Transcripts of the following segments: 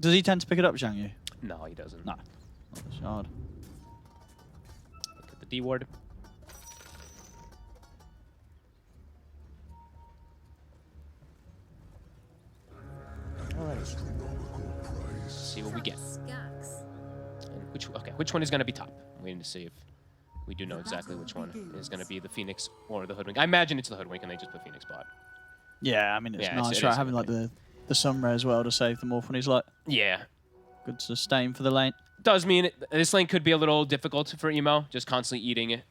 Does he tend to pick it up, Zhang Yu? No, he doesn't. No. Not the shard. Look at the D ward. Alright. Let's see what we get. And which one is going to be top? I'm waiting to see if we do know exactly which one is going to be the Phoenix or the Hoodwink. I imagine it's the Hoodwink and they just put Phoenix bot. Yeah, I mean, it's nice, it right? is Having like the Sunray as well to save them off when he's like... Yeah. Good sustain for the lane. Does mean this lane could be a little difficult for Emo, just constantly eating it.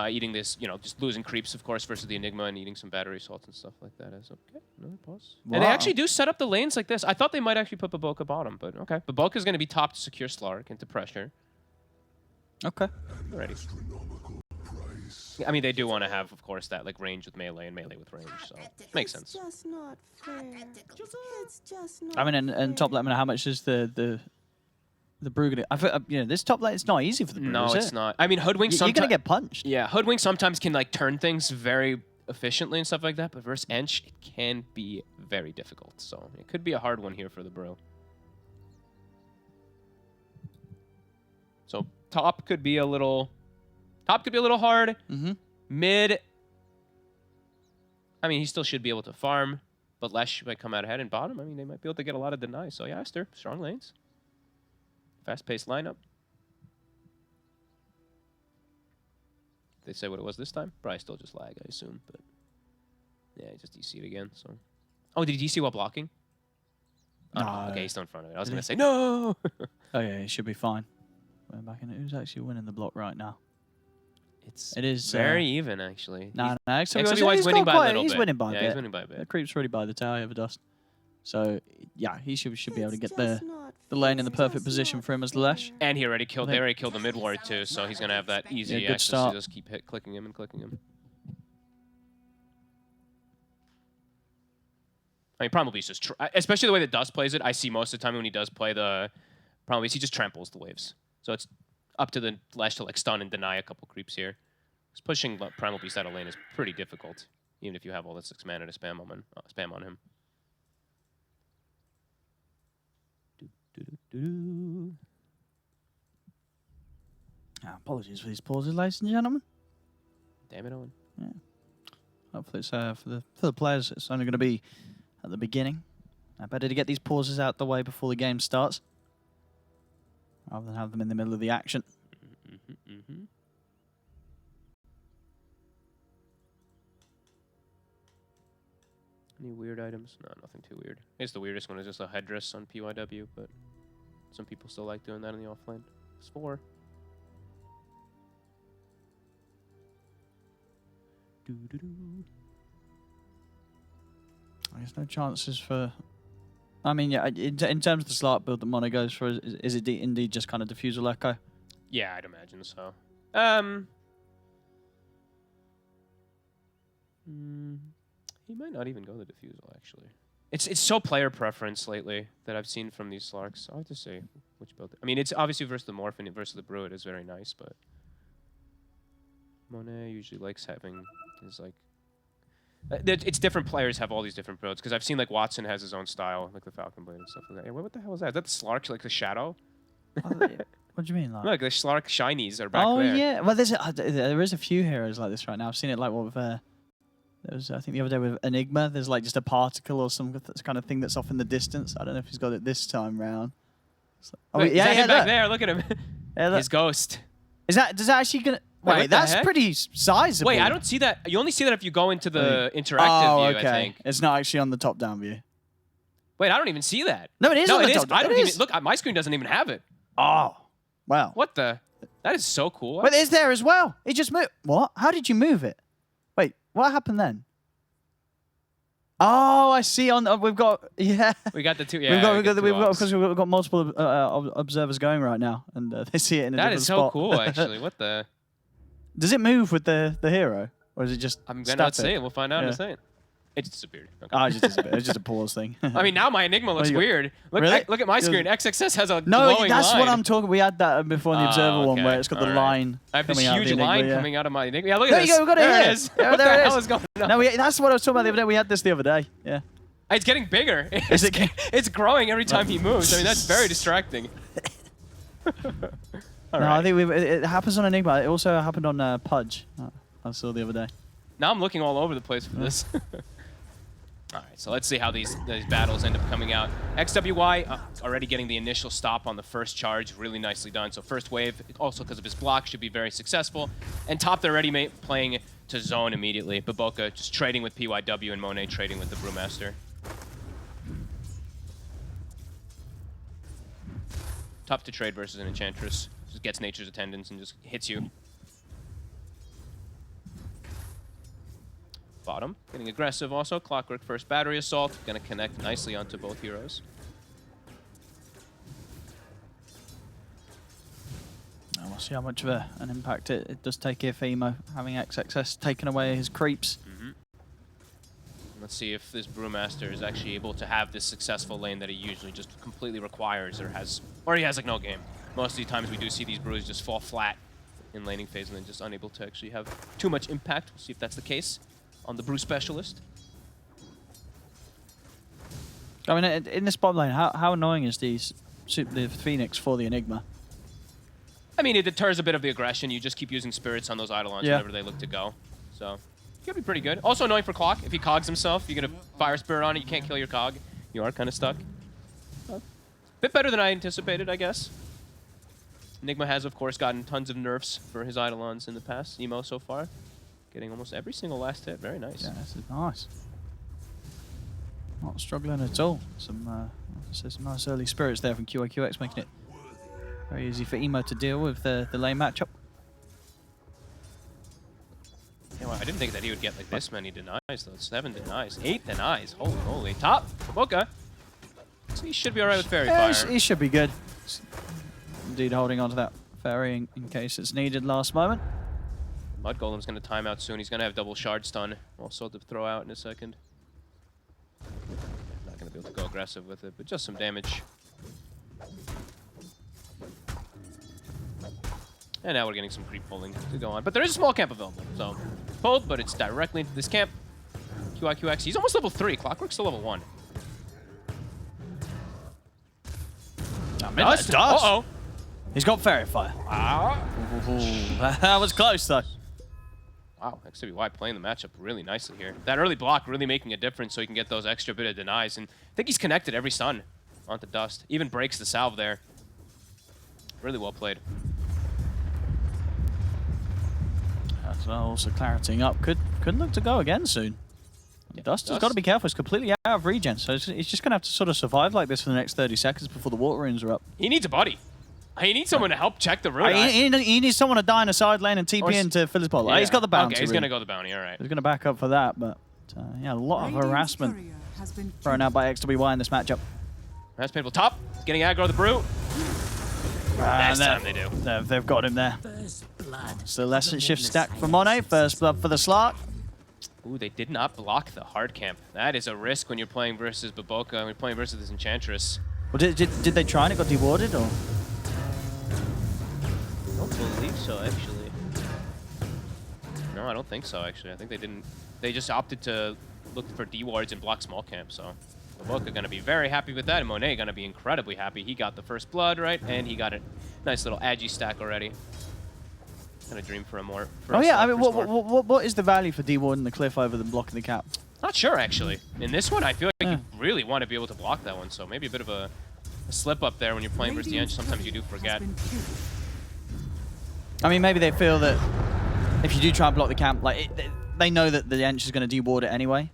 Eating this, you know, just losing creeps, of course, versus the Enigma and eating some battery salts and stuff like that. Is okay. Another pause. Wow. And they actually do set up the lanes like this. I thought they might actually put Baboka bottom, but okay. Baboka is going to be top to secure Slark into pressure. Okay. Alrighty. I mean, they do want to have, of course, that like range with melee and melee with range, so makes sense. It's just not fair. It's just not I mean, and top lane, how much is the brew gonna? I feel, you know, this top lane, it's not easy for the brew. No, it's not. I mean, Hoodwink. You're gonna get punched. Yeah, Hoodwink sometimes can like turn things very efficiently and stuff like that, but versus Ench, it can be very difficult. So it could be a hard one here for the brew. So top could be a little hard. Mm-hmm. Mid, I mean, he still should be able to farm, but Lesh might come out ahead. And bottom, I mean, they might be able to get a lot of deny. So yeah, Aster, strong lanes. Fast-paced lineup. They say what it was this time? Probably still just lag, I assume. But yeah, he just DC'd again. So, oh, did he DC while blocking? Oh, no. Okay, he's still in front of it. I was gonna say no. Oh yeah, he should be fine. We're back in it. Who's actually winning the block right now? It is very even, actually. No, XWY is winning by a little bit. He's winning by a bit. bit. He's winning by a bit. The creep's already by the tower over dust. So yeah, he should be able to get the lane in the perfect position for him as Lesh. And he already killed. They already killed the mid ward too, so he's gonna have that easy good access start. to just keep clicking him and clicking him. I mean, probably he's just especially the way that Dust plays it. I see most of the time when he does play the probably he just tramples the waves. So it's up to the Lesh to like stun and deny a couple creeps here. Because pushing Primal Beast out of lane is pretty difficult, even if you have all the 6 mana to spam on him. Apologies for these pauses, ladies and gentlemen. Damn it, Owen. Yeah. Hopefully it's for the players. It's only going to be at the beginning. Better to get these pauses out the way before the game starts, rather than have them in the middle of the action. Any weird items? No, nothing too weird. I guess the weirdest one is just a headdress on PYW, but some people still like doing that in the offlane. It's 4. I guess no chances for... I mean, yeah, in terms of the Slark build that Mono goes for, is it indeed just kind of Diffusal Echo? Yeah, I'd imagine so. He might not even go the Diffusal, actually. It's so player preference lately that I've seen from these Slarks. I'll have to say which build. I mean, it's obviously versus the Morph and versus the Brew, it is very nice, but Monet usually likes having his like. It's different players have all these different builds because I've seen like Watson has his own style, like the Falcon Blade and stuff like that. Hey, what the hell is that? Is that the Slark, like the shadow? What do you mean? Like? Look, the Slark shinies are back there. Oh yeah, well there is a few heroes like this right now. I've seen it like with there was I think the other day with Enigma. There's like just a particle or some kind of thing that's off in the distance. I don't know if he's got it this time round. Like, oh wait, yeah, him back there. Look at him. Yeah, his ghost. Does that actually gonna? Wait, that's pretty sizable. Wait, I don't see that. You only see that if you go into the interactive view, okay. I think. It's not actually on the top-down view. Wait, I don't even see that. No, it is on the top. I don't even look. My screen doesn't even have it. Oh, wow. What the? That is so cool. But it's there as well. It just moved. What? How did you move it? Wait, what happened then? Oh, I see. We've got We got the two. Yeah, we've got multiple observers going right now, and they see it in a different spot. That is so cool, actually. What the? Does it move with the hero, or is it just? I'm gonna say it. We'll find out in a second. It just disappeared. Okay. Oh, it just disappeared. It's just a pause thing. I mean, now my Enigma looks weird. Look, really? Look at my screen. XXS has a no. glowing That's line. what I'm talking. We had that before in the observer one where it's got the line. I have this huge huge line coming out of my Enigma. Yeah, look at there this. You go. We got it there here. it is. Yeah, what there the it hell is going on? No, that's what I was talking about the other day. We had this the other day. Yeah. It's getting bigger. Is it? It's growing every time he moves. I mean, that's very distracting. No, I think it happens on Enigma. It also happened on Pudge. I saw the other day. Now I'm looking all over the place for this. All right, so let's see how these battles end up coming out. XWY already getting the initial stop on the first charge. Really nicely done. So first wave, also because of his block, should be very successful. And top, they're already playing to zone immediately. Baboka just trading with PYW and Monet trading with the Brewmaster. Tough to trade versus an Enchantress. Just gets nature's attendance and just hits you. Bottom, getting aggressive also. Clockwork first battery assault. Gonna connect nicely onto both heroes. And we'll see how much of an impact it does take here for Emo, having XXS taken away his creeps. Let's see if this Brewmaster is actually able to have this successful lane that he usually just completely requires or he has like no game. Most of the times we do see these Brews just fall flat in laning phase and then just unable to actually have too much impact. We'll see if that's the case on the Brew Specialist. I mean, in this bottom lane, how annoying is the Phoenix for the Enigma? I mean, it deters a bit of the aggression. You just keep using spirits on those Eidolons whenever they look to go. So, it could be pretty good. Also annoying for Clock. If he cogs himself, you get a fire spirit on it, you can't kill your cog. You are kind of stuck. Bit better than I anticipated, I guess. Enigma has, of course, gotten tons of nerfs for his Eidolons in the past. Emo so far. Getting almost every single last hit. Very nice. Yeah, this is nice. Not struggling at all. Some nice early spirits there from QIQX, making it very easy for Emo to deal with the lane matchup. Yeah, well, I didn't think that he would get like this many denies, though. 7 denies. 8 denies. Holy moly. Top. Baboka. So he should be alright with Fairy Fire. He should be good. Indeed, holding on to that Fairy in case it's needed last moment. Mud Golem's going to time out soon. He's going to have double shard stun. Also to throw out in a second. Not going to be able to go aggressive with it, but just some damage. And now we're getting some creep pulling to go on. But there is a small camp available. So, pulled, but it's directly into this camp. QIQX, he's almost level 3. Clockwork's still level 1. Dust. Uh-oh. He's got Fairy Fire. That was close, though. Wow, XWY playing the matchup really nicely here. That early block really making a difference so he can get those extra bit of denies. And I think he's connected every stun onto Dust. Even breaks the salve there. Really well played. As well, also clarity up. Could look to go again soon. Yeah, Dust has got to be careful. It's completely out of regen, so he's just going to have to sort of survive like this for the next 30 seconds before the water runes are up. He needs a buddy. He needs someone to help check the route. He needs someone to die in a side lane and TP into fill his bottle. Yeah. He's got the bounty. Okay, he's going to go the bounty, all right. He's going to back up for that, but yeah, a lot of harassment thrown out by XWY in this matchup. That's painful. Top, getting aggro the Brew. Next time they do. They've got him there. So lesson shift stack for Monet. First blood for the Slark. Ooh, they did not block the hard camp. That is a risk when you're playing versus Baboka and you're playing versus this Enchantress. Well, did they try and it got dewarded, or? I don't believe so, actually. No, I don't think so, actually. I think they didn't. They just opted to look for D-wards and block small camp, so Baboka going to be very happy with that, and Monet going to be incredibly happy. He got the first blood, right? And he got a nice little Agi stack already. Kind of dream for a more... Oh yeah, I mean, what is the value for D-warding the cliff over than blocking the cap? Not sure, actually. In this one, I feel like you really want to be able to block that one, so maybe a bit of a slip up there when you're playing versus the Ench. Sometimes you do forget. I mean, maybe they feel that if you do try and block the camp, like they know that the Ench is going to deward it anyway.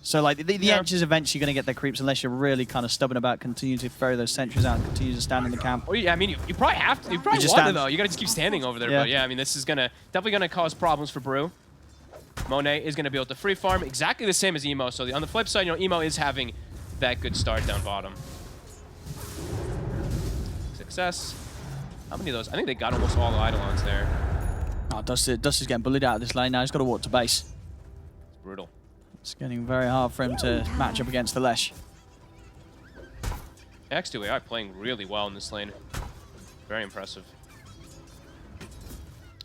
So like the Ench is eventually going to get their creeps unless you're really kind of stubborn about continuing to throw those sentries out and continue to stand in the camp. Well, yeah, I mean, you probably have to. You probably want to, though. You got to just keep standing over there. Yeah. But yeah, I mean, this is definitely going to cause problems for Brew. Monet is going to be able to free farm exactly the same as Emo. So on the flip side, you know, Emo is having that good start down bottom. Success. How many of those? I think they got almost all the Eidolons there. Oh, Dust is getting bullied out of this lane now. He's got to walk to base. It's brutal. It's getting very hard for him to match up against the Lesh. X2AI playing really well in this lane. Very impressive.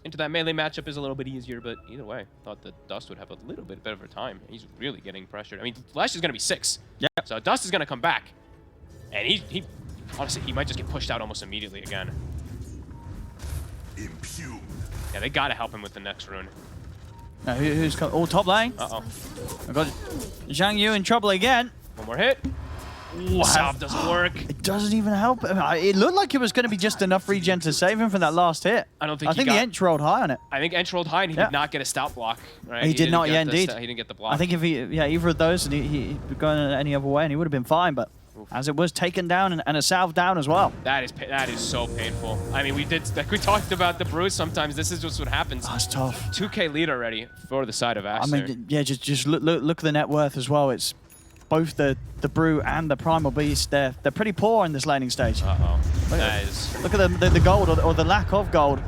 Into that melee matchup is a little bit easier, but either way, thought that Dust would have a little bit better of a time. He's really getting pressured. I mean, Lesh is going to be 6. Yeah. So Dust is going to come back. And he honestly, he might just get pushed out almost immediately again. Impugned. Yeah, they got to help him with the next rune. Now, who's got all top lane? Uh-oh. I've got Zhang Yu in trouble again. One more hit. Wow. Salve doesn't work. It doesn't even help him. It looked like it was going to be just enough regen to save him from that last hit. I don't think I think the Ench rolled high on it. I think Ench rolled high and he did not get a stout block. Right? He did not, yeah, indeed. He didn't get the block. I think if he, either of those, and he'd gone any other way, and he would have been fine. But as it was taken down and a salve down as well. That is so painful. I mean, we talked about the bruise. Sometimes this is just what happens. That's tough. 2K lead already for the side of Aster. I mean, yeah, just look at the net worth as well. It's both the Brew and the Primal Beast. They're pretty poor in this laning stage. Look at the gold or the lack of gold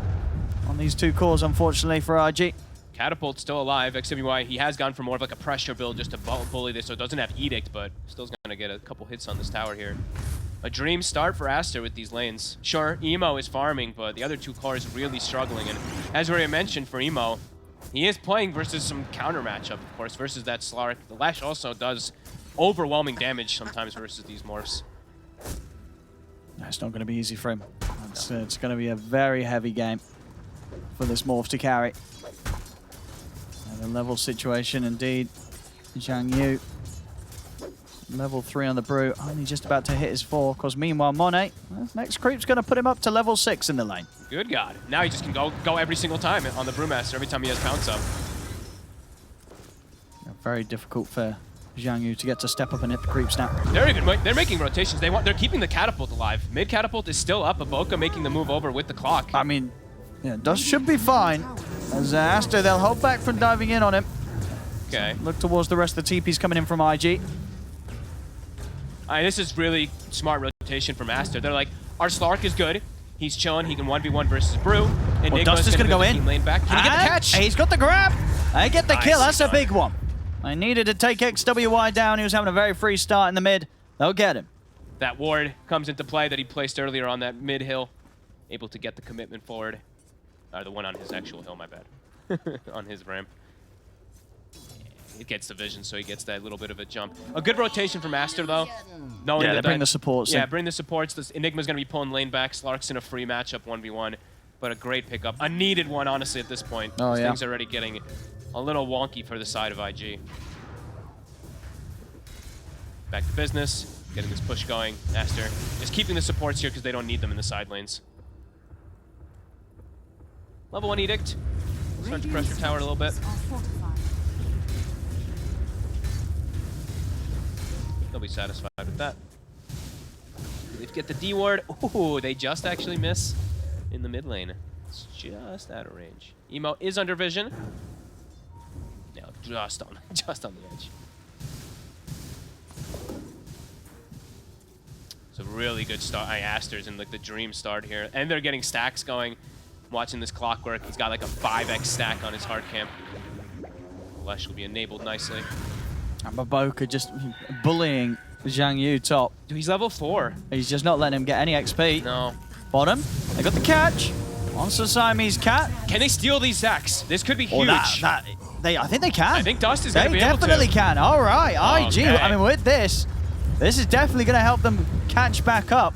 on these two cores, unfortunately, for IG. Catapult's still alive. XWY, he has gone for more of like a pressure build just to bully this, so it doesn't have Edict, but still going to get a couple hits on this tower here. A dream start for Aster with these lanes. Sure, Emo is farming, but the other two cores really struggling. And as we already mentioned for Emo, he is playing versus some counter matchup, of course, versus that Slark. The Lash also does overwhelming damage sometimes versus these morphs. It's not going to be easy for him. It's going to be a very heavy game for this morph to carry. And a level situation indeed. Zhang Yu, level 3 on the Brew, only just about to hit his 4. Because meanwhile, Monet, next creep's going to put him up to level 6 in the lane. Good God. Now he just can go every single time on the Brewmaster every time he has pounce up. Very difficult for Zhang Yu to get to step up and hit the creeps now. Very good. They're making rotations. They're keeping the catapult alive. Mid catapult is still up. Aboka making the move over with the clock. I mean, yeah, Dust should be fine. As Aster, they'll hold back from diving in on him. Okay. So look towards the rest of the TPs coming in from IG. This is really smart rotation from Aster. They're like, our Slark is good. He's chilling. He can 1v1 versus Brew. Well, Dust is going to go in. Lane back. Can he get the catch? He's got the grab. They get the kill. That's a God. big one. I needed to take XWY down. He was having a very free start in the mid. They'll get him. That ward comes into play that he placed earlier on that mid hill. Able to get the commitment forward. The one on his actual hill, my bad. On his ramp. It gets the vision, so he gets that little bit of a jump. A good rotation from Aster, though. Knowing that bring the supports in. Yeah, bring the supports. This Enigma's going to be pulling lane back. Slark's in a free matchup, 1v1. But a great pickup. A needed one, honestly, at this point. Oh, yeah. Things are already getting a little wonky for the side of IG. Back to business. Getting this push going. Aster just keeping the supports here because they don't need them in the side lanes. Level 1 Edict. Starting to pressure tower a little bit. They'll be satisfied with that. They get the D ward. Ooh, they just actually miss in the mid lane. It's just out of range. Emo is under vision. No, just on the edge. It's a really good start. Aster's in like the dream start here, and they're getting stacks going. Watching this clockwork, he's got like a 5x stack on his hard camp. Flesh will be enabled nicely. And Maboka just bullying Zhang Yu top. Dude, he's level 4. He's just not letting him get any XP. No. Bottom, they got the catch. Monster Siamese cat. Can they steal these stacks? This could be huge. I think they can. I think Dust is going to They be able to. definitely can. All right, IG. Okay. I mean, with this is definitely going to help them catch back up.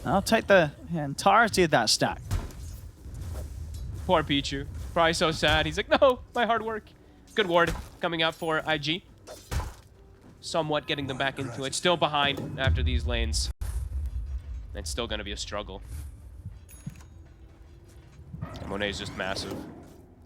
I'll take the entirety of that stack. Poor Pichu. Probably so sad. He's like, no, my hard work. Good ward coming out for IG. Somewhat getting them back into it. Still behind after these lanes. It's still going to be a struggle. And Monet's just massive.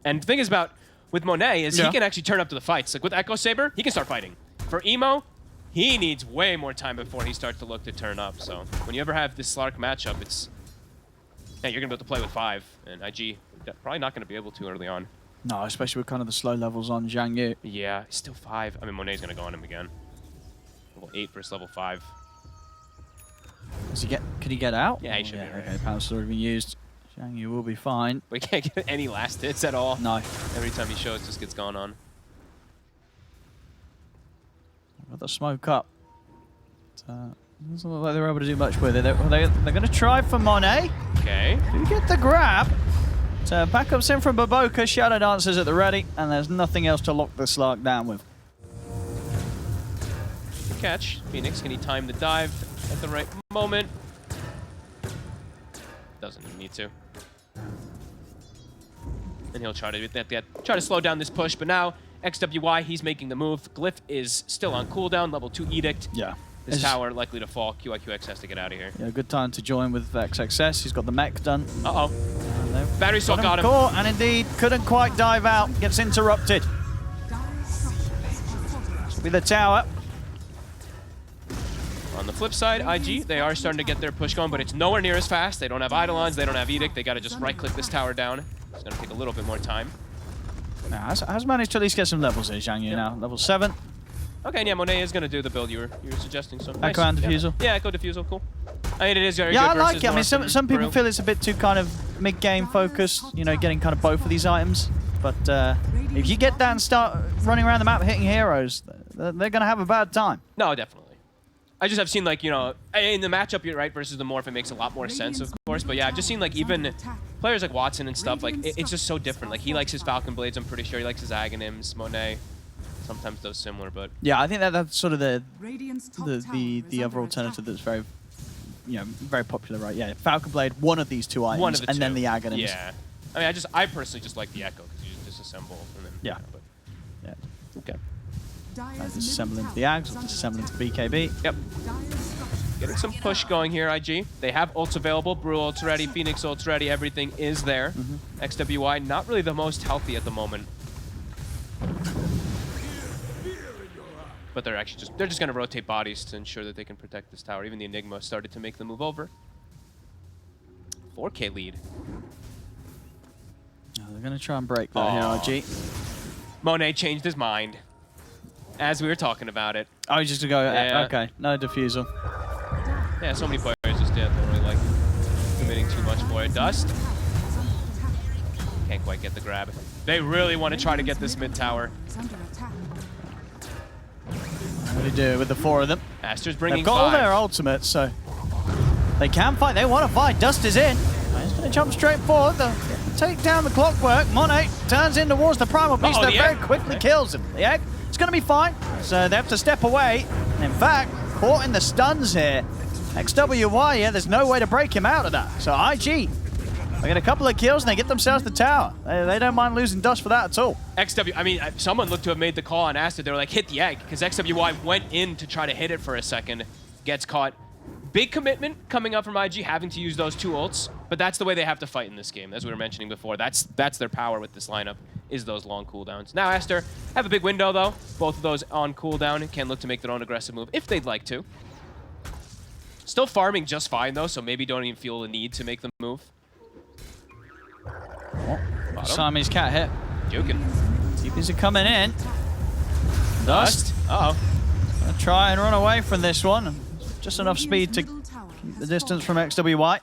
And the thing is about with Monet is he can actually turn up to the fights. Like with Echo Saber, he can start fighting. For Emo, he needs way more time before he starts to look to turn up. So when you ever have this Slark matchup, it's you're going to be able to play with 5. And IG probably not going to be able to early on. No, especially with kind of the slow levels on Zhang Yu. Yeah, he's still 5. I mean, Monet's going to go on him again. Level 8 versus level 5. Could he get out? Yeah, he should be right. Okay, power's already been used. Zhang Yu will be fine. We can't get any last hits at all. No. Every time he shows, just gets gone on. Got the smoke up. Doesn't look like they're able to do much with it. They're going to try for Monet. Okay. Do get the grab. So backups in from Baboka. Shadow Dancers at the ready. And there's nothing else to lock the Slark down with. catch. Phoenix, can he time the dive at the right moment? Doesn't need to. And he'll try to try to slow down this push, but now XWY, he's making the move. Glyph is still on cooldown, level 2 Edict. Yeah. This tower likely to fall. QIQX has to get out of here. Yeah, good time to join with XXS. He's got the mech done. Uh-oh. Battery Assault got him. Caught, and indeed, couldn't quite dive out. Gets interrupted. With the tower. On the flip side, IG, they are starting to get their push going, but it's nowhere near as fast. They don't have Eidolons, they don't have Edict. They got to just right-click this tower down. It's going to take a little bit more time. Now, has managed to at least get some levels here, Zhang Yu now. Level 7. Okay, and yeah, Monet is going to do the build you were suggesting. So nice. Echo and Diffusal. Yeah, Echo Diffusal, cool. I mean, it is very good. Yeah, I like versus it. I mean, North some people Brew. feel it's a bit too kind of mid-game focused, you know, getting kind of both of these items. But if you get that and start running around the map hitting heroes, they're going to have a bad time. No, definitely. I just have seen, like, you know, in the matchup, you're right, versus the Morph, it makes a lot more sense, of course. But yeah, I've just seen, like, even players like Watson and stuff, like, it's just so different. Like, he likes his Falcon Blades, I'm pretty sure. He likes his Aghanims, Monet. Sometimes those similar, but... Yeah, I think that's sort of the other alternative that's very, you know, very popular, right? Yeah, Falcon Blade, one of these two items, One of the and two. then the Aghanims. Yeah. I mean, I personally just like the Echo, because you just disassemble, and then... Yeah. But, Yeah. okay. Disassembling the Ags, disassembling to BKB. Yep. Getting some push going here, IG. They have ults available. Brew ults ready, Phoenix ults ready, everything is there. XWY, not really the most healthy at the moment. But they're actually just gonna rotate bodies to ensure that they can protect this tower. Even the Enigma started to make the move over. 4K lead. Oh, they're gonna try and break that here, RG. Monet changed his mind as we were talking about it. Oh, he's just gonna go. Yeah. Okay, no diffusal. Yeah, so many players just don't really like committing too much for it. Dust. Can't quite get the grab. They really want to try to get this mid tower. What do you do with the 4 of them? Aster's bringing They've got all 5. their ultimates, so they can fight. They want to fight. Dust is in. He's going to jump straight forward. They'll take down the clockwork. Monet turns in towards the primal beast that very quickly kills him. The egg, it's going to be fine. So they have to step away. And in fact, caught in the stuns here. XWY, yeah, there's no way to break him out of that. So IG, they get a couple of kills and they get themselves the tower. They don't mind losing Dust for that at all. I mean, someone looked to have made the call on Aster. They were like, hit the egg, because XWY went in to try to hit it for a second. Gets caught. Big commitment coming up from IG, having to use those 2 ults, but that's the way they have to fight in this game, as we were mentioning before. That's their power with this lineup, is those long cooldowns. Now Aster have a big window, though. Both of those on cooldown can look to make their own aggressive move, if they'd like to. Still farming just fine, though, so maybe don't even feel the need to make the move. Siamese cat hit. Juking. DPC coming in. Dust. Uh-oh. Gonna try and run away from this one. Just enough speed to keep the distance from XWY.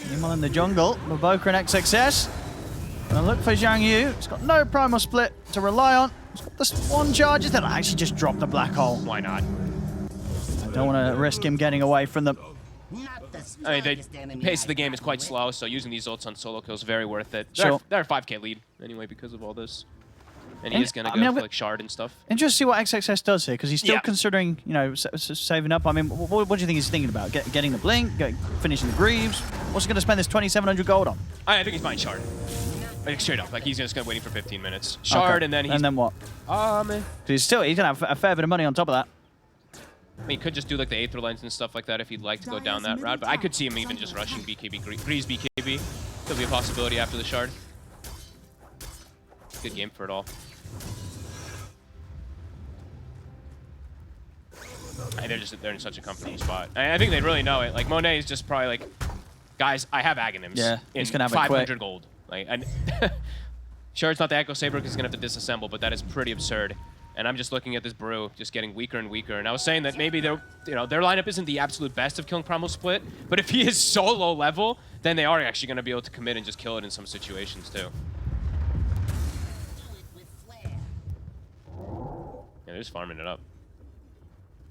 Meanwhile in the jungle, Maboka and XXS. Gonna look for Zhang Yu. He's got no primal split to rely on. He's got the spawn charges that actually just dropped the black hole. Why not? I don't want to risk him getting away from them. I mean, the pace of the game is quite slow, so using these ults on solo kills is very worth it. Sure. They're a 5K lead anyway because of all this. And he is going to go for like shard and stuff. Interesting to see what XXS does here, because he's still Yeah. considering, you know, saving up. I mean, what do you think he's thinking about? Getting the blink, finishing the greaves? What's he going to spend this 2,700 gold on? I think he's buying shard. Like, straight up, like he's just going to waiting for 15 minutes. Shard, Okay. and then he's... And then what? Man. He's going to have a fair bit of money on top of that. I mean, he could just do like the Aether Lens and stuff like that if he'd like to go down that route, but I could see him even just rushing BKB, Grease BKB. Could be a possibility after the shard. Good game for it all. They're in such a comfortable spot. I think they really know it. Like Monet is just probably like, guys, I have Aghanims. Yeah, he's gonna have it 500 quick. gold. Like, and sure, it's not the Echo Saber because he's gonna have to disassemble, but that is pretty absurd. And I'm just looking at this brew, just getting weaker and weaker. And I was saying that maybe their lineup isn't the absolute best of killing Primal Split, but if he is so low level, then they are actually gonna be able to commit and just kill it in some situations too. Yeah, they're just farming it up.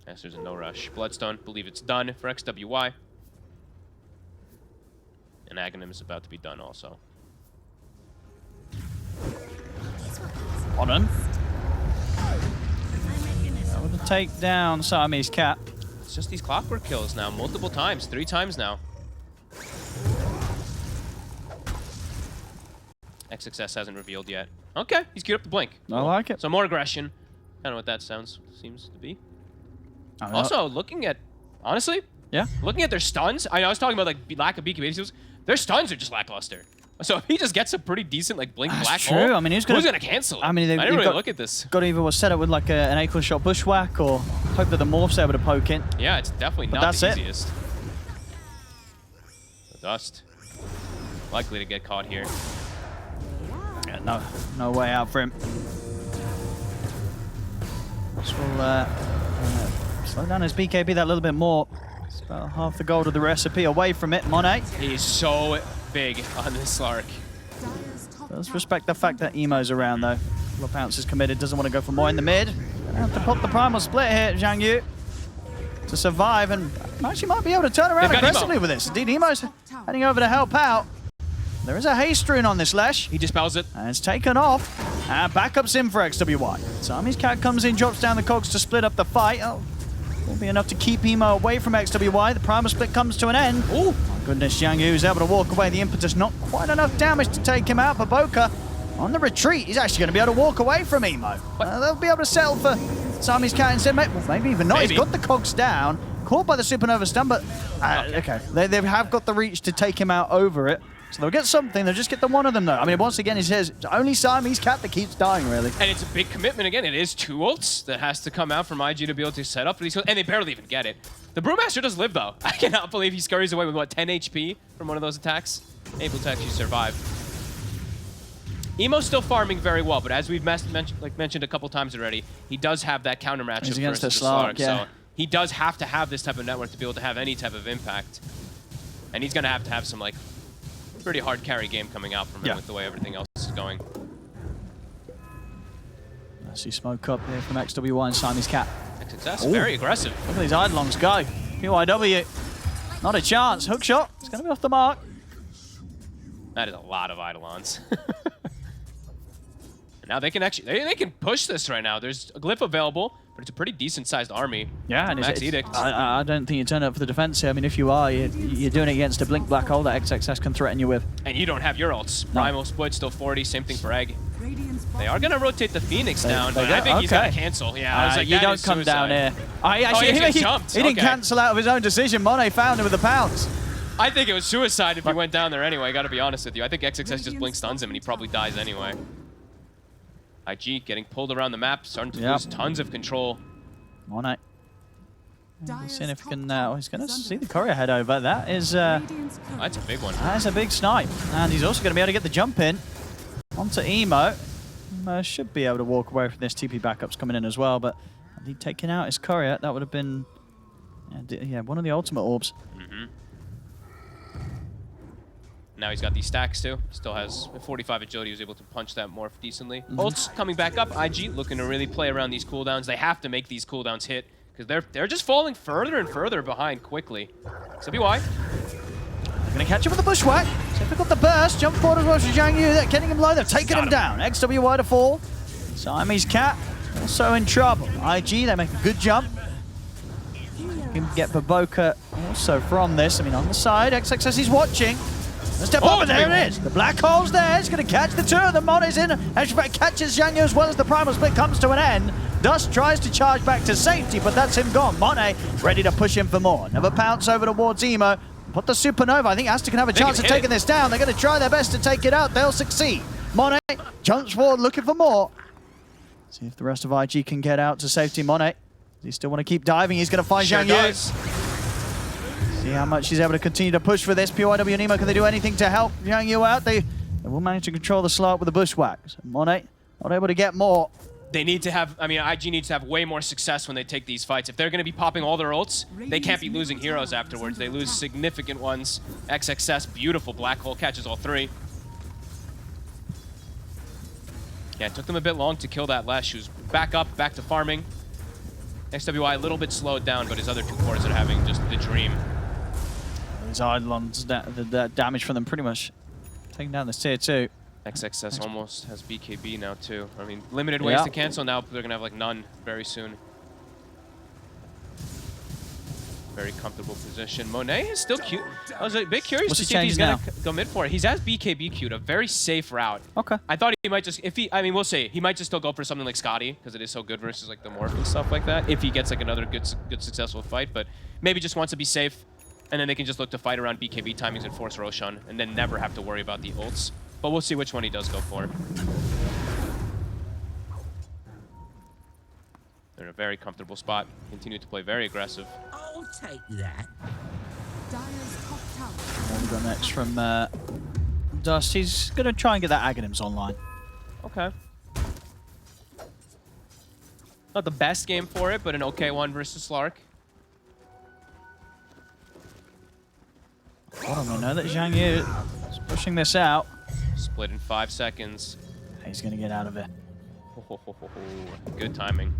Aster's in no rush. Bloodstone, believe it's done for XWY. And Aghanim is about to be done also. On him. Able to take down Siamese Cat. It's just these clockwork kills now, multiple times, 3 times now. XXS hasn't revealed yet. Okay, he's queued up the blink. I like it. So more aggression. I don't know what that seems to be. I Also, looking at, honestly, yeah, looking at their stuns, I was talking about like lack of BKB skills. Their stuns are just lackluster. So if he just gets a pretty decent like blink that's black true. hole, I mean, who's gonna cancel it? I mean, I didn't really look at this. Got to either was set up with like an acorn shot bushwhack or hope that the morph's able to poke in. Yeah, it's definitely But not the that's it. easiest. The dust. Likely to get caught here. Yeah, no way out for him. This will slow down his BKB that little bit more. It's about half the gold of the recipe away from it. Monet. He's so big on this Slark. Let's respect the fact that Emo's around though. Couple of pounces committed, doesn't want to go for more in the mid. Gonna have to pop the primal split here, Zhang Yu, to survive, and actually might be able to turn around aggressively with this. Indeed, Emo's heading over to help out. There is a haste rune on this Lesh. He dispels it. And it's taken off. And backup's in for XWY. Siamese Cat comes in, drops down the cogs to split up the fight. Oh, will be enough to keep Emo away from XWY. The primal split comes to an end. Oh my goodness, Zhang Yu is able to walk away. The impetus, not quite enough damage to take him out. But Boca on the retreat. He's actually going to be able to walk away from Emo. They'll be able to settle for Siamese Cat instead. Well, maybe even not. Maybe. He's got the cogs down. Caught by the supernova stun, but okay. They have got the reach to take him out over it. So they'll get something, they'll just get the one of them though. I mean, once again, he says it's only Siamese Cat that keeps dying, really. And it's a big commitment again. It is 2 ults that has to come out from IG to be able to set up these, and they barely even get it. The Brewmaster does live though. I cannot believe he scurries away with what, 10 HP from one of those attacks? Able to actually survive. Emo's still farming very well, but as we've mentioned a couple times already, he does have that counter matchup against versus the Slark, so he does have to have this type of network to be able to have any type of impact. And he's gonna have to have some like pretty hard carry game coming out from him with the way everything else is going. I see smoke up here from XWY and Siamese Cat. XXS, very aggressive. Look at these Eidolons go. PYW, not a chance. Hook shot, it's going to be off the mark. That is a lot of Eidolons. Now they can actually, they can push this right now. There's a glyph available, but it's a pretty decent sized army. Yeah, and Max Edict. I don't think you turn up for the defense here. I mean, if you are, you're doing it against a blink black hole that XXS can threaten you with. And you don't have your ults. Primal split, still 40, same thing for Egg. They are going to rotate the Phoenix down, but I think he's going to cancel. Yeah, I was like, you don't come down here. He didn't cancel out of his own decision. Monet found him with the pounds. I think it was suicide if he went down there anyway, got to be honest with you. I think XXS just blink stuns him and he probably dies anyway. IG getting pulled around the map, starting to lose tons of control. Monet. Seeing if he can, he's going to see the courier head over. That is... that's a big one. That's a big snipe. And he's also going to be able to get the jump in onto Emo. Emo should be able to walk away from this. TP backups coming in as well, but he taking out his courier. That would have been, one of the ultimate orbs. Now he's got these stacks too. Still has 45 agility. He was able to punch that morph decently. Ults coming back up. IG looking to really play around these cooldowns. They have to make these cooldowns hit because they're just falling further and further behind quickly. XWY. They're going to catch him with the bushwhack. So they've got the burst. Jump forward as well for Zhang Yu. They're getting him low. They've taken him down. XWY to fall. Siamese Cat also in trouble. IG, they make a good jump. Can get Baboka also from this. I mean, on the side, XXS is watching. Step up, and there it is. The black hole's there. It's going to catch the two of them. Monet's in. Actually, catches Zhang Yu as well as the primal split comes to an end. Dust tries to charge back to safety, but that's him gone. Monet ready to push him for more. Another pounce over towards Emo. Put the supernova. I think Aster can have a chance of taking this down. They're going to try their best to take it out. They'll succeed. Monet jumps forward looking for more. See if the rest of IG can get out to safety. Monet, does he still want to keep diving? He's going to find Zhang Yu. See how much he's able to continue to push for this. PYW and Emo, can they do anything to help Zhang Yu out? They will manage to control the Slark with the bushwhack. So Monet not able to get more. They need to have, I mean, IG needs to have way more success when they take these fights. If they're going to be popping all their ults, they can't be losing heroes afterwards. They lose significant ones. XXS, beautiful black hole, catches all 3. Yeah, it took them a bit long to kill that Lesh, who's back up, back to farming. XWI a little bit slowed down, but his other 2 cores are having just the dream. These Eidolons, the damage from them pretty much taking down this tier 2. XXS almost has BKB now too. I mean, limited ways to cancel now, but they're going to have like none very soon. Very comfortable position. Monet is still cute. I was a bit curious What's to he see if he's changed going to go mid for it. He's as BKB cute, a very safe route. Okay. I thought he might just, I mean, we'll see. He might just still go for something like Scotty, because it is so good versus like the Morph and stuff like that, if he gets like another good successful fight, but maybe just wants to be safe, and then they can just look to fight around BKB timings and force Roshan, and then never have to worry about the ults. But we'll see which one he does go for. They're in a very comfortable spot. Continue to play very aggressive. I'll take that. What we got next from Dust? He's going to try and get that Aghanims online. Okay. Not the best game for it, but an okay one versus Slark. Hold on, we know that Zhang Yu is pushing this out. Split in 5 seconds. He's going to get out of it. Good timing.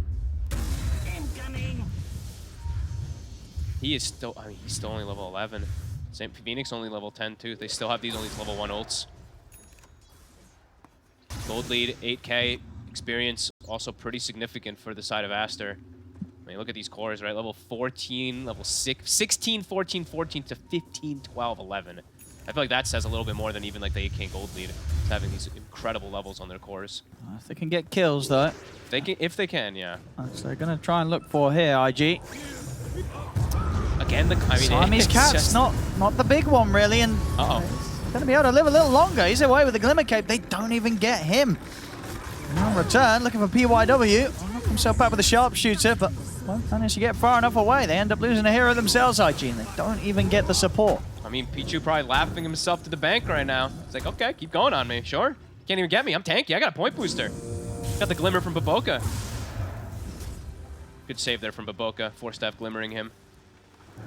He is still, I mean, he's still only level 11. Same Phoenix only level 10 too. They still have these only level 1 ults. Gold lead, 8k experience, also pretty significant for the side of Aster. I mean, look at these cores, right? Level 14, level 6, 16, 14, 14 to 15, 12, 11. I feel like that says a little bit more than even like the 8k gold lead. It's having these incredible levels on their cores. If they can get kills, though. If they can, yeah. So they're going to try and look for here, IG. Again, I mean, Siamese Cat's just not the big one, really, and he's going to be able to live a little longer. He's away with the Glimmer Cape. They don't even get him. On return, looking for PYW. Knock himself back with a sharpshooter, but won't manage to get far enough away. They end up losing a hero themselves, IG, and they don't even get the support. I mean, Pichu probably laughing himself to the bank right now. He's like, okay, keep going on me, sure. Can't even get me, I'm tanky, I got a point booster. Got the Glimmer from Baboka. Good save there from Baboka, 4-staff glimmering him.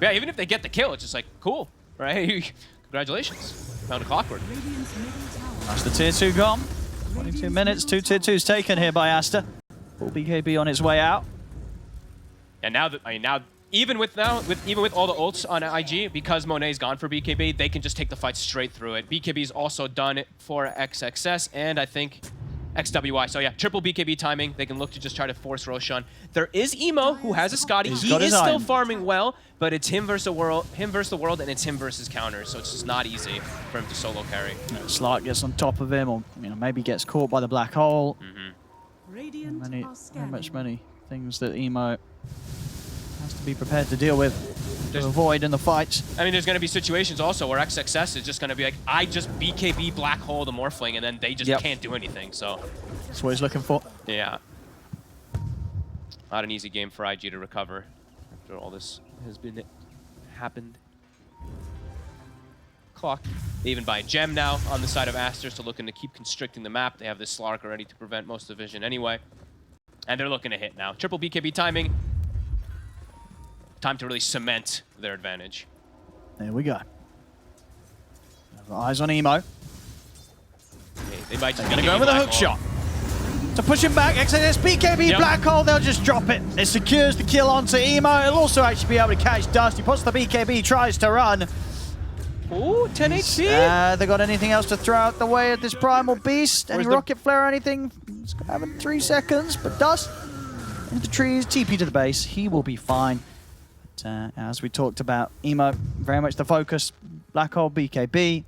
But yeah, even if they get the kill, it's just like, cool, right? Congratulations, found a clockwork. That's the tier 2 gone. 22 minutes, 2 tier 2s taken here by Aster. Full BKB on its way out. And now that, I mean, now even with all the ults on IG, because Monet's gone for BKB, they can just take the fight straight through it. BKB is also done for XXS and I think XWI. So yeah, triple BKB timing. They can look to just try to force Roshan. There is Emo who has a Scotty. He is still farming well, but it's him versus the world, and it's him versus counters. So it's just not easy for him to solo carry. Slark gets on top of him, or maybe gets caught by the black hole. Many things that Emo has to be prepared to deal with, to avoid in the fights. I mean, there's going to be situations also where XXS is just going to be like, I just BKB black hole the Morphling, and then they just can't do anything, so. That's what he's looking for. Yeah. Not an easy game for IG to recover after all this has happened. Clock. They even buy a gem now on the side of Aster, so looking to keep constricting the map. They have this Slark already to prevent most of the vision anyway. And they're looking to hit now. Triple BKB timing. Time to really cement their advantage. There we go. Eyes on Emo. Okay, they might just gonna go with a hook shot. To push him back, XXS BKB black hole, they'll just drop it. It secures the kill onto Emo. It'll also actually be able to catch Dust. He puts the BKB, tries to run. Ooh, 10 HP. They got anything else to throw out the way at this Primal Beast? Any rocket flare or anything? It's gonna have in 3 seconds, but Dust into the trees, TP to the base. He will be fine. But, as we talked about, Emo, very much the focus. Black hole, BKB.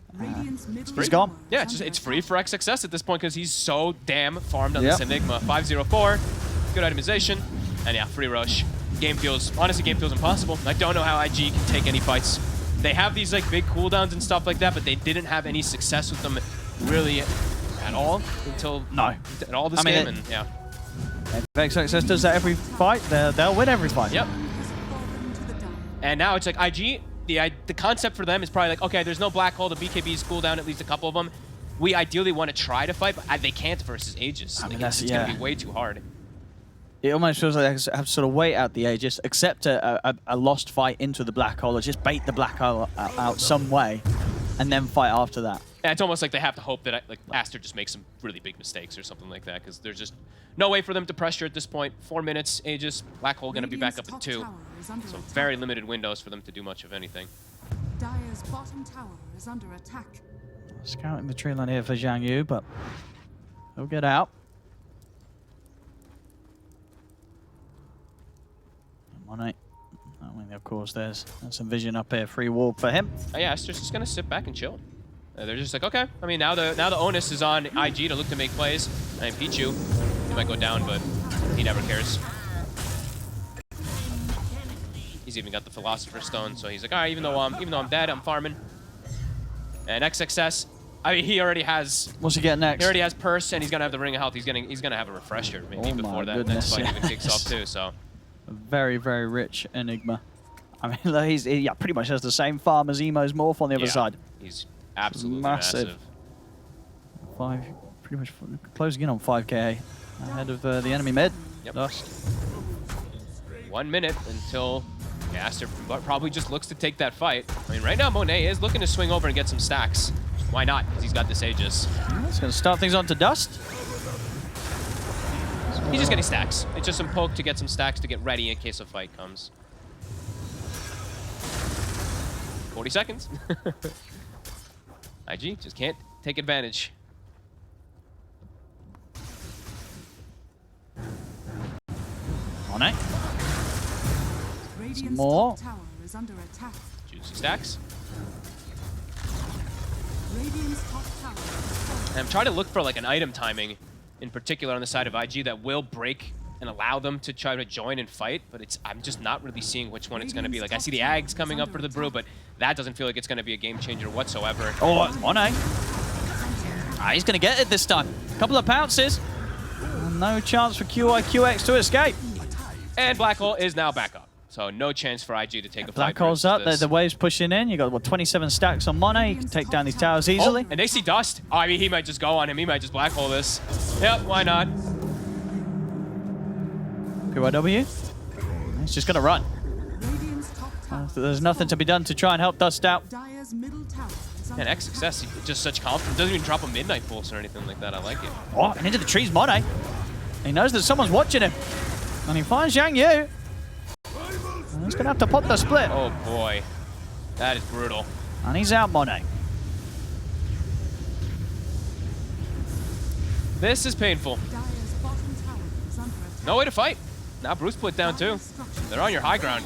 He's gone. Yeah, it's free for XXS at this point because he's so damn farmed on this Enigma. 504, good itemization, and yeah, free rush. Honestly, game feels impossible. I don't know how IG can take any fights. They have these like big cooldowns and stuff like that, but they didn't have any success with them really at all until this game. And yeah, if XXS does that every fight, they'll win every fight. Yep. And now it's like IG. The concept for them is probably like, okay, there's no black hole. The BKBs cool down at least a couple of them. We ideally want to try to fight, but they can't versus Aegis. I mean, it's going to be way too hard. It almost feels like they have to sort of wait out the Aegis, accept a lost fight into the black hole, or just bait the black hole out some way, and then fight after that. And it's almost like they have to hope that Aster just makes some really big mistakes or something like that, because there's just no way for them to pressure at this point. 4 minutes, Aegis, black hole going to be back up at 2. So very limited windows for them to do much of anything. Dire's bottom tower is under attack. Scouting the tree line here for Zhang Yu, but he'll get out. I mean, they've course, there's some vision up here. Free wall for him. Oh, yeah, Aster's just gonna sit back and chill. They're just like, okay. I mean, now the onus is on IG to look to make plays. And Pichu, he might go down, but he never cares. He's even got the Philosopher's Stone, so he's like, all right, even though I'm dead, I'm farming. And XXS, I mean, he already has. What's he get next? He already has Purse, and he's gonna have the Ring of Health. He's gonna have a Refresher maybe before that next fight even kicks off too. So. A very, very rich Enigma. I mean, he pretty much has the same farm as Emo's Morph on the other side. He's absolutely massive. Pretty much closing in on 5k ahead of the enemy mid. Yep. Dust. 1 minute until Aster probably just looks to take that fight. I mean, right now Monet is looking to swing over and get some stacks. Why not? Because he's got this Aegis. He's going to start things on to Dust. He's just getting stacks. It's just some poke to get some stacks to get ready in case a fight comes. 40 seconds. IG just can't take advantage. On it. Radiant's more. top tower is under attack. Juicy stacks. Radiant's top tower is falling. And I'm trying to look for like an item timing in particular on the side of IG that will break and allow them to try to join and fight, but I'm just not really seeing which one it's going to be. Like, I see the Ags coming up for the Brew, but that doesn't feel like it's going to be a game changer whatsoever. Oh, Monet. He's going to get it this time. Couple of pounces. No chance for QIQX to escape. And Black Hole is now back up. So no chance for IG to take a fight. Black Hole's up. The wave's pushing in. You got, what, 27 stacks on Monet. You can take down these towers easily. Oh, and they see Dust. Oh, I mean, he might just go on him. He might just Black Hole this. Yep, why not? QIW. He's just going to run. Radiant's top tower There's nothing to be done to try and help Dust out. Dire's middle tower is under And XXS, just such confidence. Doesn't even drop a Midnight Pulse or anything like that. I like it. Oh, and into the trees, Monet. He knows that someone's watching him. And he finds Zhang Yu. And he's going to have to pop the split. Oh, boy. That is brutal. And he's out, Monet. This is painful. Dire's bottom tower is under attack. No way to fight. Now Bruce put down too. They're on your high ground.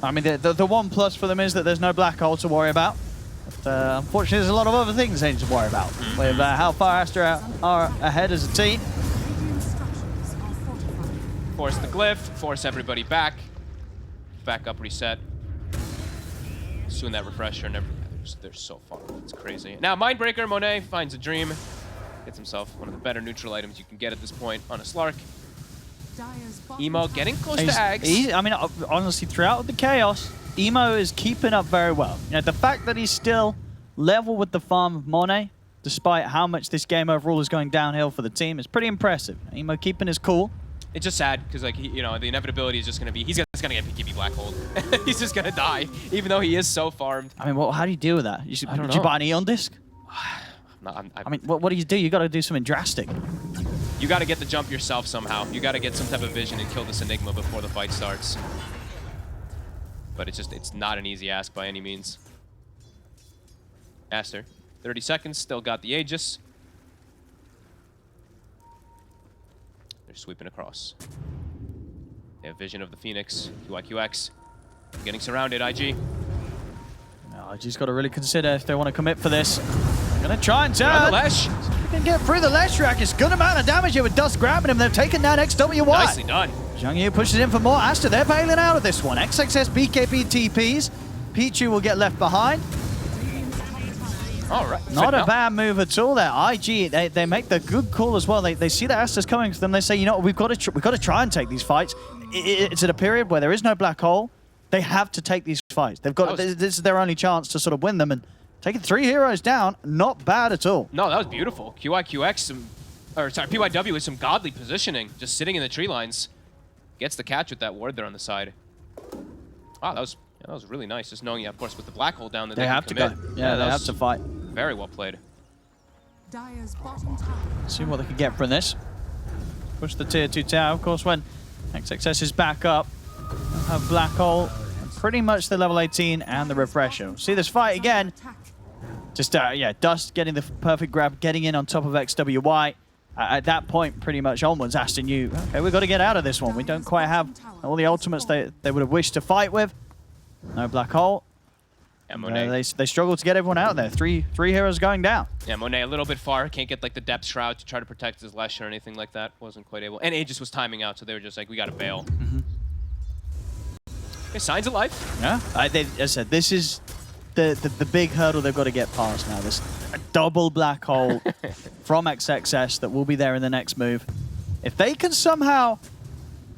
I mean, the one plus for them is that there's no black hole to worry about. But unfortunately, there's a lot of other things they need to worry about. With how far Aster are ahead as a team. Radiant structures are fortified. Force the glyph, force everybody back. Back up, reset. Soon that refresher and everything. They're so far. It's crazy. Now Mindbreaker, Monet finds a dream. Gets himself one of the better neutral items you can get at this point on a Slark. Dire's bottom Emo tower getting close to Ags. I mean, honestly, throughout the chaos, Emo is keeping up very well. You know, the fact that he's still level with the farm of Monet, despite how much this game overall is going downhill for the team, is pretty impressive. Emo keeping his cool. It's just sad because, like, the inevitability is just going to be he's just going to get PKB Black Hole. He's just going to die, even though he is so farmed. I mean, how do you deal with that? I don't Did you know. buy an Eon disc? I mean, what do you do? You got to do something drastic. You got to get the jump yourself somehow. You got to get some type of vision and kill this Enigma before the fight starts. But it's not an easy ask by any means. Aster, 30 seconds, still got the Aegis. They're sweeping across. They have vision of the Phoenix, QIQX. Getting surrounded, IG. No, IG's got to really consider if they want to commit for this. They're going to try and Around the turn. Lesh. They can get through the Lesh rack. It's good amount of damage here with Dust grabbing him. They've taken down XWY. Nicely done. Zhang Yu pushes in for more. Aster, they're bailing out of this one. XXS BKB TPs. Pichu will get left behind. All right. Not a bad move at all there. IG, they make the good call as well. They see that Aster's coming to them. They say, you know what, we've got to try and take these fights. It's at a period where there is no black hole. They have to take these fights. They've got this is their only chance to sort of win them, and taking 3 heroes down, not bad at all. No, that was beautiful. QIQX, PYW with some godly positioning, just sitting in the tree lines. Gets the catch with that ward there on the side. Wow, that was really nice. Just knowing, of course, with the black hole down that They have to go. Yeah, they have to fight. Very well played. Dire's bottom tower. See what they can get from this. Push the tier 2 tower. Of course, when XXS is back up, they'll have black hole, pretty much the level 18 and the refresher. See this fight again. Just, yeah, Dust getting the perfect grab, getting in on top of XWY. At that point, pretty much onwards, Aster knew, okay, we've got to get out of this one. We don't quite have all the ultimates they would have wished to fight with. No black hole. Yeah, Monet. They struggle to get everyone out there. Three heroes going down. Yeah, Monet a little bit far. Can't get like the depth shroud to try to protect his Lesh or anything like that. Wasn't quite able. And Aegis was timing out, so they were just like, we gotta bail. Okay, signs of life. Yeah. As I said, this is the big hurdle they've got to get past now. There's a double black hole from XXS that will be there in the next move. If they can somehow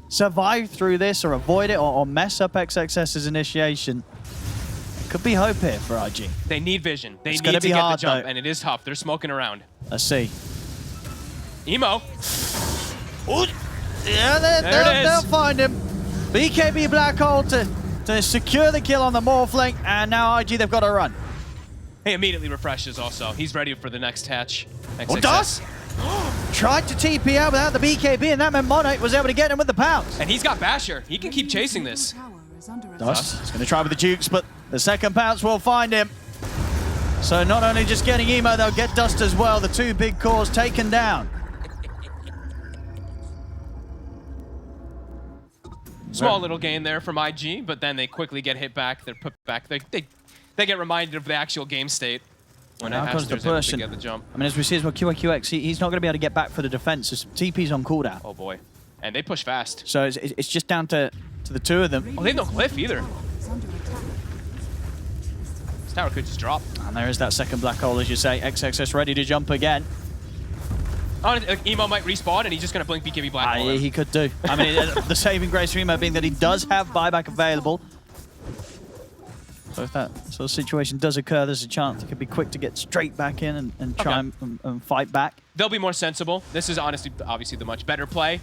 survive through this or avoid it or mess up XXS's initiation, it could be hope here for IG. They need vision. They It's need gonna to be get hard, the jump, though. and it is tough. They're smoking around. Let's see. Emo. Ooh. Yeah, they'll find him. BKB black hole to secure the kill on the Morphling, and now IG, they've got to run. He immediately refreshes also. He's ready for the next hatch. Oh, Dust tried to TP out without the BKB, and that meant Monate was able to get him with the pounce. And he's got Basher. He can keep chasing this. Tower is under attack. Dust is going to try with the Jukes, but the second pounce will find him. So not only just getting Emo, they'll get Dust as well. The two big cores taken down. Small little gain there from IG, but then they quickly get hit back. They're put back. They get reminded of the actual game state when Now comes the Aster's able push, to and get the jump. I mean, as we see as well, QIQX, he's not going to be able to get back for the defense. As TP's on cooldown. Oh boy. And they push fast. So it's just down to the two of them. Oh, they have no glyph either. Is under attack. This tower could just drop. And there is that second black hole, as you say. XXS ready to jump again. Oh, Emo might respawn, and he's just going to blink BKB black hole. Yeah, he could do. I mean, the saving grace for Emo being that he does have buyback available. So if that sort of situation does occur, there's a chance he could be quick to get straight back in and try and fight back. They'll be more sensible. This is obviously the much better play.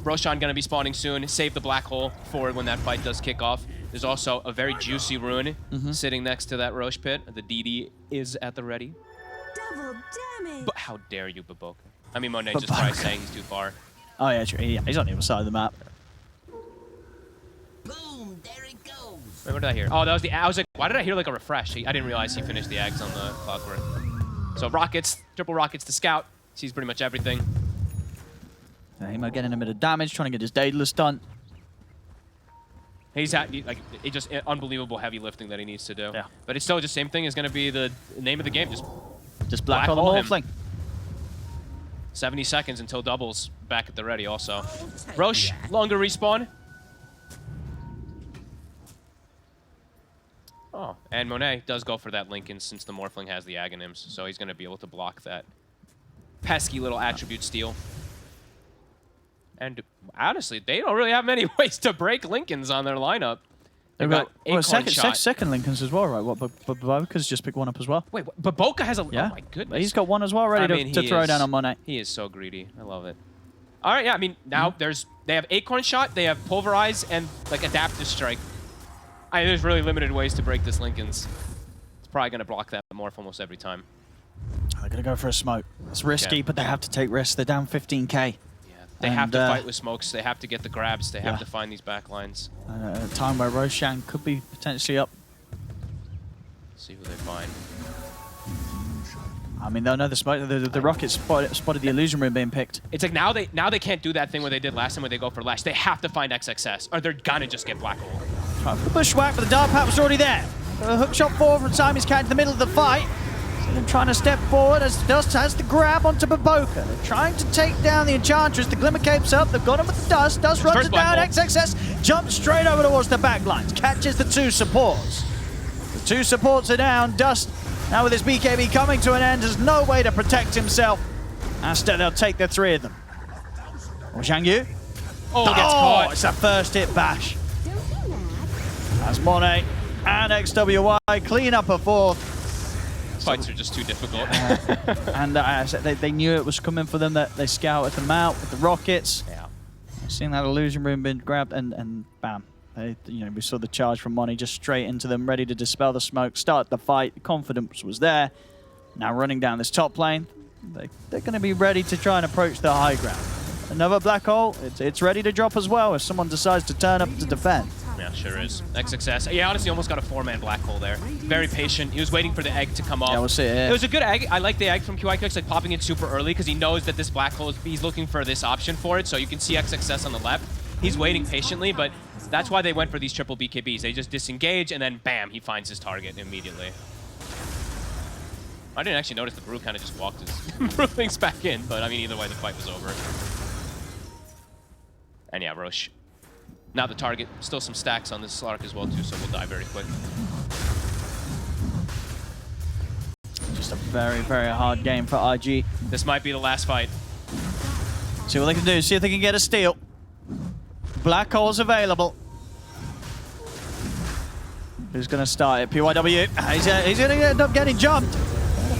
Roshan going to be spawning soon. Save the black hole for when that fight does kick off. There's also a very juicy rune sitting next to that Roche pit. The DD is at the ready. Double damage. But how dare you, Baboka? I mean, Monet just probably saying he's too far. Oh yeah, true. Yeah, he's on the other side of the map. Boom, there it goes. Wait, what did I hear? Oh, that was the... I was like, why did I hear like a refresh? I didn't realize he finished the eggs on the clockwork. So rockets, triple rockets to scout. Sees pretty much everything. Emo getting a bit of damage, trying to get his Daedalus done. He's at, like, it just unbelievable heavy lifting that he needs to do. Yeah. But it's still just same thing is going to be the name of the game. Just black hole hole the him. Morphling. 70 seconds until doubles back at the ready also. Roche, longer respawn. Oh, and Monet does go for that Lincoln since the Morphling has the Aghanims, so he's going to be able to block that pesky little attribute steal. And honestly, they don't really have many ways to break Lincolns on their lineup. They've got well, Acorn shot. second Lincoln's as well, right? What, but Baboka's just picked one up as well. Wait, Baboka has a... Yeah. Oh my goodness. He's got one as well, ready I mean, to he throw is- down on Monet. He is so greedy. I love it. All right, yeah, I mean, now they have Acorn Shot, they have Pulverize, and, like, Adaptive Strike. There's really limited ways to break this Lincoln's. It's probably going to block that Morph almost every time. They're going to go for a smoke. It's risky, Okay. but they have to take risks. They're down 15k. Yeah, they have And, to fight with smokes. They have to get the grabs. They have yeah. to find these back lines. At a time where Roshan could be potentially up. See who they find. I mean, they'll know the smoke. The Rockets spotted the illusion room being picked. It's like now they can't do that thing where they did last time where they go for Lash. They have to find XXS, or they're gonna just get Black Hole. Trying for the bushwhack, but the Dart Pat was already there. The hook shot forward from Simon's Cat in the middle of the fight. So they're trying to step forward as Dust has the grab onto Baboka. They're trying to take down the Enchantress. The Glimmer Cape's up. They've got him with the Dust. Dust runs First it down. Black Hole. XXS jumps straight over towards the back lines. Catches the two supports. The two supports are down. Dust, now with his BKB coming to an end, has no way to protect himself. Aster, they'll take the three of them. Or Zhang Yu. Oh, gets caught. It's a first hit bash. Don't be mad. As Monet and XWY clean up a fourth. Fights are just too difficult. And they knew it was coming for them. That they scouted them out with the rockets. Yeah. Seeing that illusion room being grabbed and bam. We saw the charge from Money just straight into them, ready to dispel the smoke, start the fight. The confidence was there. Now running down this top lane, they're going to be ready to try and approach the high ground. Another black hole, it's ready to drop as well if someone decides to turn up to defend. Yeah, sure is. XXS. Yeah, honestly, almost got a 4-man Black Hole there. Very patient. He was waiting for the egg to come off. Yeah, we'll see it. It was a good egg. I like the egg from QIQX, like popping it super early because he knows that this Black Hole, he's looking for this option for it. So you can see XXS on the left. he's waiting patiently, but that's why they went for these triple BKBs. They just disengage, and then bam, he finds his target immediately. I didn't actually notice the Brew kind of just walked his Brewlings back in, but I mean, either way, the fight was over. And yeah, Roche. Now the target, still some stacks on this Slark as well too, so we'll die very quick. Just a very, very hard game for IG. This might be the last fight. See what they can do, see if they can get a steal. Black hole's available. Who's going to start it? PYW. He's going to end up getting jumped.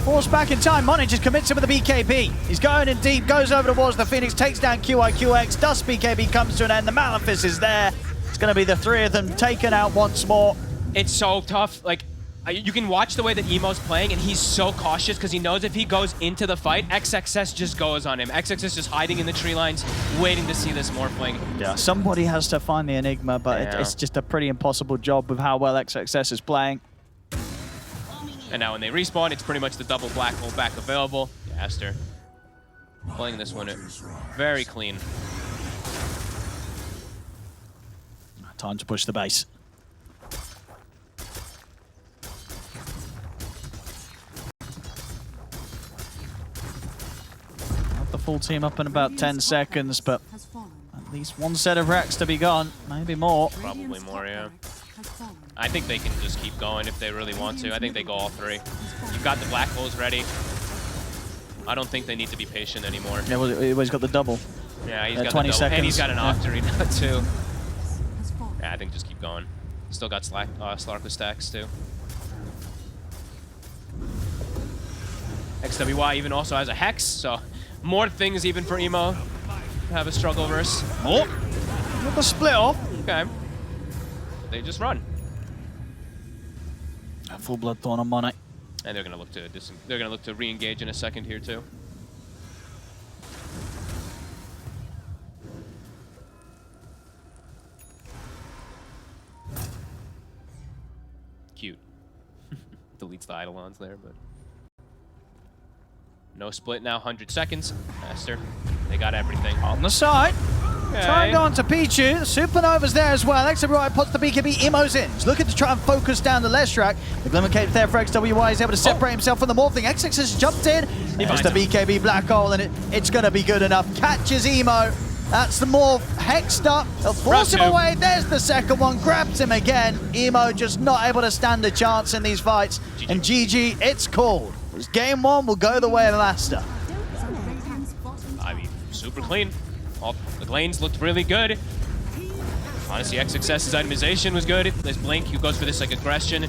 Forced back in time. Money just commits him with the BKB. He's going in deep, goes over towards the Phoenix, takes down QIQX. Dust BKB comes to an end. The Malefice is there. It's going to be the three of them taken out once more. It's so tough. Like, you can watch the way that Emo's playing, and he's so cautious because he knows if he goes into the fight, XXS just goes on him. XXS just hiding in the tree lines, waiting to see this morphling. Yeah, somebody has to find the Enigma, but it's just a pretty impossible job with how well XXS is playing. And now when they respawn, it's pretty much the double black hole back available. Yeah, Aster playing this one very clean. Time to push the base. Not the full team up in about 10 seconds, but Has fallen. at least one set of racks to be gone, maybe more. Probably more, yeah. Has fallen. I think they can just keep going if they really want to. I think they go all three. You've got the black holes ready. I don't think they need to be patient anymore. Yeah, well, he's got the double. Yeah, he's got 20 the double. seconds. And he's got an Octarine now too. Has fallen. Yeah, I think just keep going. Still got Slark with stacks too. XWY even also has a Hex, so more things even for Emo to have a struggle verse. Oh, with the split off. Okay. They just run. Full blood thorn on Money. And they're gonna look to re-engage in a second here too. Cute. Deletes the Eidolons there, but no split now. 100 seconds. Aster, they got everything. On the side. Trying on to Pichu. Supernova's there as well. XWY puts the BKB. Emo's in. He's looking to try and focus down the left track. The Glimmer Cape there for XWY. He's able to separate himself from the morphing. XX has jumped in. There's the BKB black hole, and it's going to be good enough. Catches Emo. That's the morph. Hexed up. He'll force him away. There's the second one. Grabs him again. Emo just not able to stand a chance in these fights. GG. And GG, it's called. Game one will go the way of Aster. I mean, super clean. All the lanes looked really good. Honestly, XXS's itemization was good. There's Blink who goes for this like aggression.